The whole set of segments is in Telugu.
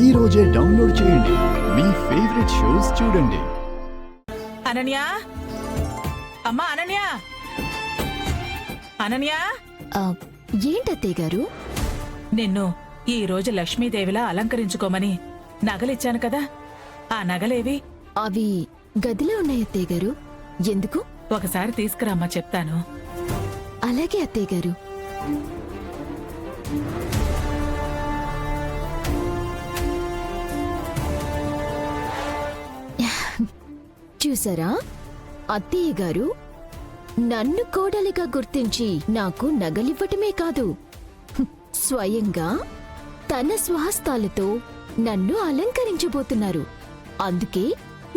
ఈ రోజే డౌన్లోడ్ చేయండి. మీ ఫేవరెట్ షోస్ చూడండి. అనన్య, అమ్మా అనన్య, అనన్య. ఏంటత్తయ్య గారు? నిన్ను ఈ రోజు లక్ష్మీదేవిలా అలంకరించుకోమని నగలిచ్చాను కదా, ఆ నగలేవి? అవి గదిలో ఉన్నాయి అత్తయ్య గారు. ఎందుకు? ఒకసారి తీసుకురామ్మా, చెప్తాను. అలాగే అత్తయ్య గారు. చూసారా అత్తయ్య గారు, నన్ను కోడలిగా గుర్తించి నాకు నగలివ్వటమే కాదు, స్వయంగా తన స్వహస్తాలతో నన్ను అలంకరించబోతున్నారు. అందుకే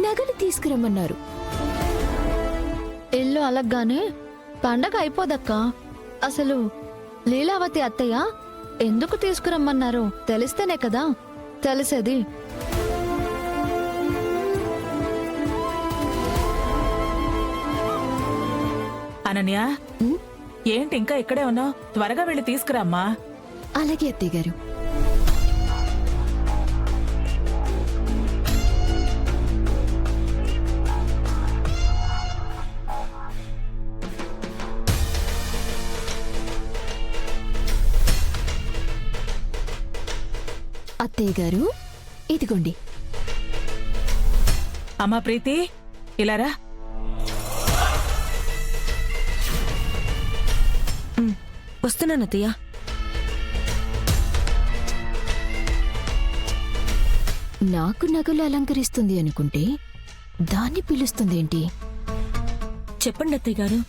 నగలు తీసుకురమ్మన్నారు. ఇల్లు అలగ్గానే పండగ అయిపోదక్క. అసలు లీలావతి అత్తయ్య ఎందుకు తీసుకురమ్మన్నారో తెలిస్తేనే కదా తెలిసేది. అనన్య, ఏంటి ఇంకా ఇక్కడే ఉన్నావు? త్వరగా వెళ్ళి తీసుకురామ్మా. అలాగే అత్తయ్య గారు. అత్తయ్య గారు, ఇదిగోండి. అమ్మా ప్రీతి, ఇలారా. వస్తున్నానత్తయ్య. నాకు నగలు అలంకరిస్తుంది అనుకుంటే దాన్ని పిలుస్తుందేంటి? చెప్పండి అత్తయ్య గారు.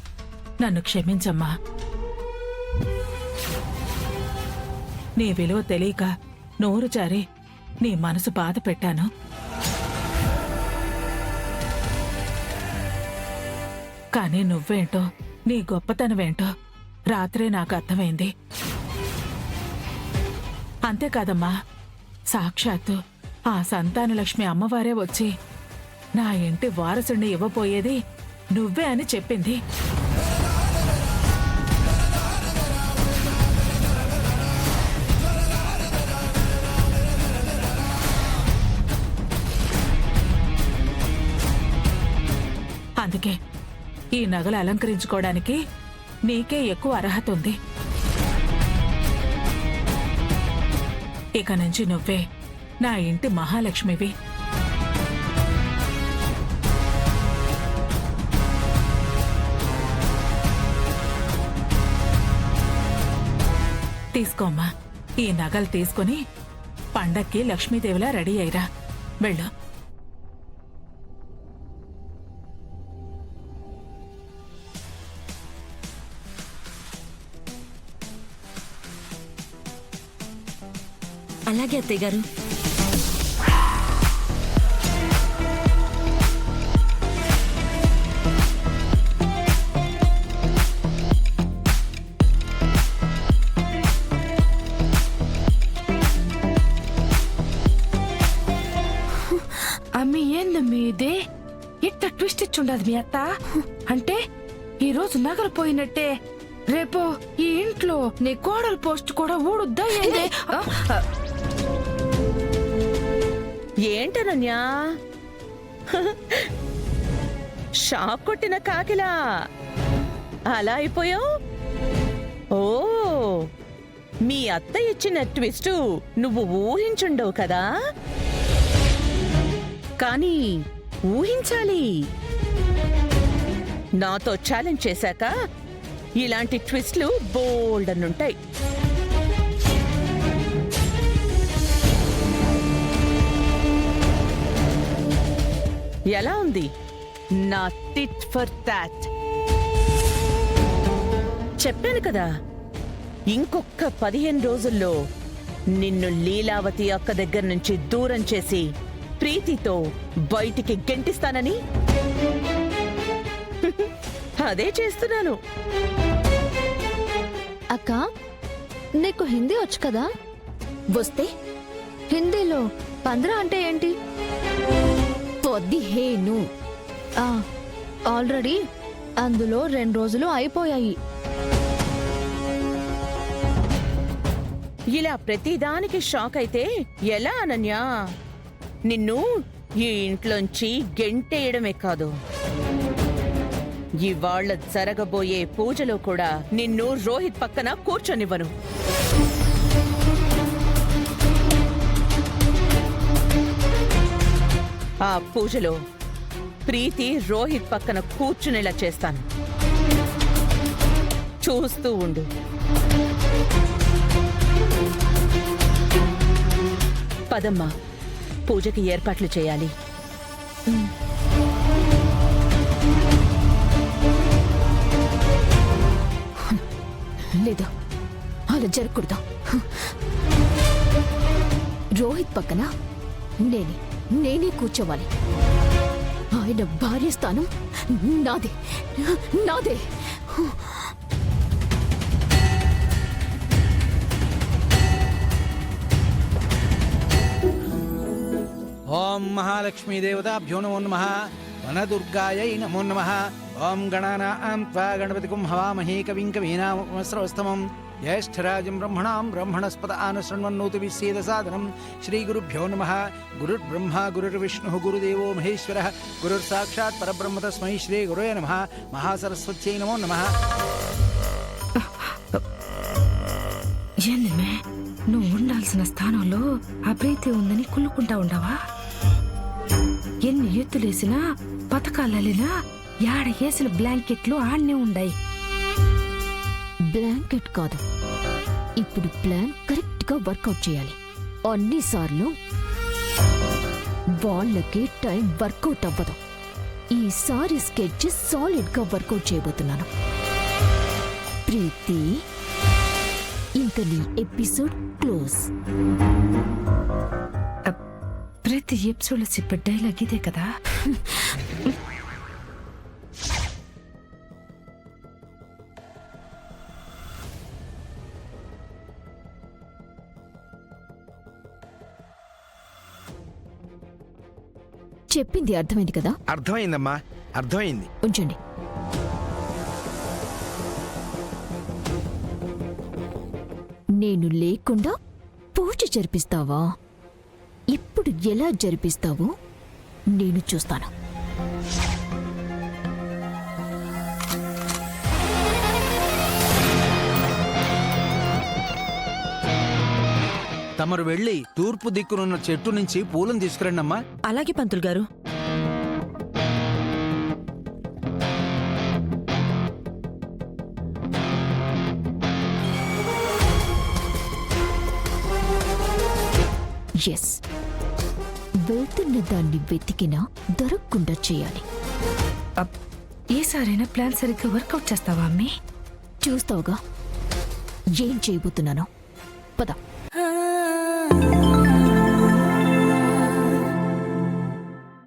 నన్ను క్షమించమ్మా. నీ విలువ తెలియక నోరు జారి నీ మనసు బాధ పెట్టాను. కానీ నువ్వేంటో, నీ గొప్పతనమేంటో రాత్రే నాకు అర్థమైంది. అంతేకాదమ్మా, సాక్షాత్తు ఆ సంతానలక్ష్మి అమ్మవారే వచ్చి నా ఇంటి వారసుని ఇవ్వబోయేది నువ్వే అని చెప్పింది. అందుకే ఈ నగలు అలంకరించుకోవడానికి నీకే ఎక్కువ అర్హత ఉంది. ఇక నుంచి నువ్వే నా ఇంటి మహాలక్ష్మివి. తీసుకోమ్మా, ఈ నగలు తీసుకుని పండక్కి లక్ష్మీదేవిలా రెడీ అయ్యిరా. వెళ్ళు. అలాగే అత్తయ్య గారు. అమ్మి ఏందమ్మీ ఇదే? ఇట్ట ట్విస్ట్ ఇచ్చుండదు మీ అత్త. అంటే ఈ రోజు నగలు పోయినట్టే రేపు ఈ ఇంట్లో నీ కోడలు పోస్ట్ కూడా ఊడుద్దా ఏందే? ఏంటనన్యా, షాక్ కొట్టిన కాకిలా అలా అయిపోయావు? ఓ, మీ అత్త ఇచ్చిన ట్విస్టు నువ్వు ఊహించుండవు కదా. కానీ ఊహించాలి. నాతో ఛాలెంజ్ చేశాక ఇలాంటి ట్విస్ట్లు బోల్డ్ అనుంటాయి. ఎలా ఉంది నా టిట్ ఫర్ టాట్? చెప్పాను కదా, ఇంకొక 15 రోజుల్లో నిన్ను లీలావతి అక్క దగ్గర నుంచి దూరం చేసి ప్రీతితో బయటికి గెంటిస్తానని. అదే చేస్తున్నాను. అక్క, నీకు హిందీ వచ్చు కదా? వస్తే హిందీలో 15 అంటే ఏంటి? 15. ఆల్రెడీ అందులో 2 రోజులు అయిపోయాయి. ఇలా ప్రతిదానికి షాక్ అయితే ఎలా అనన్యా? నిన్ను ఈ ఇంట్లోంచి గెంటేయడమే కాదు, ఇవాళ జరగబోయే పూజలో కూడా నిన్ను రోహిత్ పక్కన కూర్చొనివ్వను. ఆ పూజలో ప్రీతి రోహిత్ పక్కన కూర్చునేలా చేస్తాను. చూస్తూ ఉండు. పదమ్మా, పూజకి ఏర్పాట్లు చేయాలి. లేదు, అలా జరగకూడదు. రోహిత్ పక్కన నేనే కూర్చోవాలి. ఆయన భార్య స్థానం నాదే. ఓం మహాలక్ష్మీదేవతాభ్యో నమో నమః. వనదుర్గాయై నమో నమః. ఓం గణానాం త్వా గణపతిం హవామహే కవిం కవీనాముపమస్రవస్తమం. జ్యేష్ఠరాజం బ్రహ్మణాం బ్రహ్మణస్పద ఆనశృణ్వన్నోతి సాదనం. శ్రీగురుభ్యో నమః. గురుర్బ్రహ్మ గురుర్విష్ణుః గురుదేవో మహేశ్వరః. గురుర్సాక్షాత్ పరబ్రహ్మ తస్మై శ్రీ గురవే నమః. మహాసరస్వత్యై నమో నమః. ఏందిమే, నువ్వు ఉండాల్సిన స్థానంలో అప్రీతి ఉందని కుళ్ళుకుంటా ఉండవా? ఎన్ని ఎత్తులేసినా పథకాలలినా యాడ వేసిన బ్లాంకెట్లు ఆడనే ఉండాయి. బ్లాంకెట్ కాదు, ఇప్పుడు ప్లాన్ కరెక్ట్ గా వర్కౌట్ చేయాలి. అన్నిసార్లు వాళ్ళకి టైం వర్కౌట్ అవ్వదు. ఈసారి స్కెచ్ సాలిడ్ గా వర్కౌట్ చేయబోతున్నాను. ప్రీతి, ఇంక నీ ఎపిసోడ్ క్లోజ్. ప్రతి ఎపిసోడ్ చెప్పే డైలాగ్ ఇదే కదా. చెప్పింది అర్థమైంది కదా? అర్థమైందమ్మా, అర్థమైంది. ఉంచండి. నేను లేకుండా పూజ జరిపిస్తావా? ఇప్పుడు ఎలా జరిపిస్తావో నేను చూస్తాను. తమరు వెళ్ళి తూర్పు దిక్కునున్న చెట్టు నుంచి పూలను తీసుకురండి అమ్మా. అలాగే పంతులు గారు. ఎస్, వెళ్తున్న దాన్ని వెతికినా దొరకకుండా చేయాలి. ఈసారైనా ప్లాన్ సరిగ్గా వర్కౌట్ చేస్తావా అమ్మి? చూస్తావుగా ఏం చేయబోతున్నానో. పద.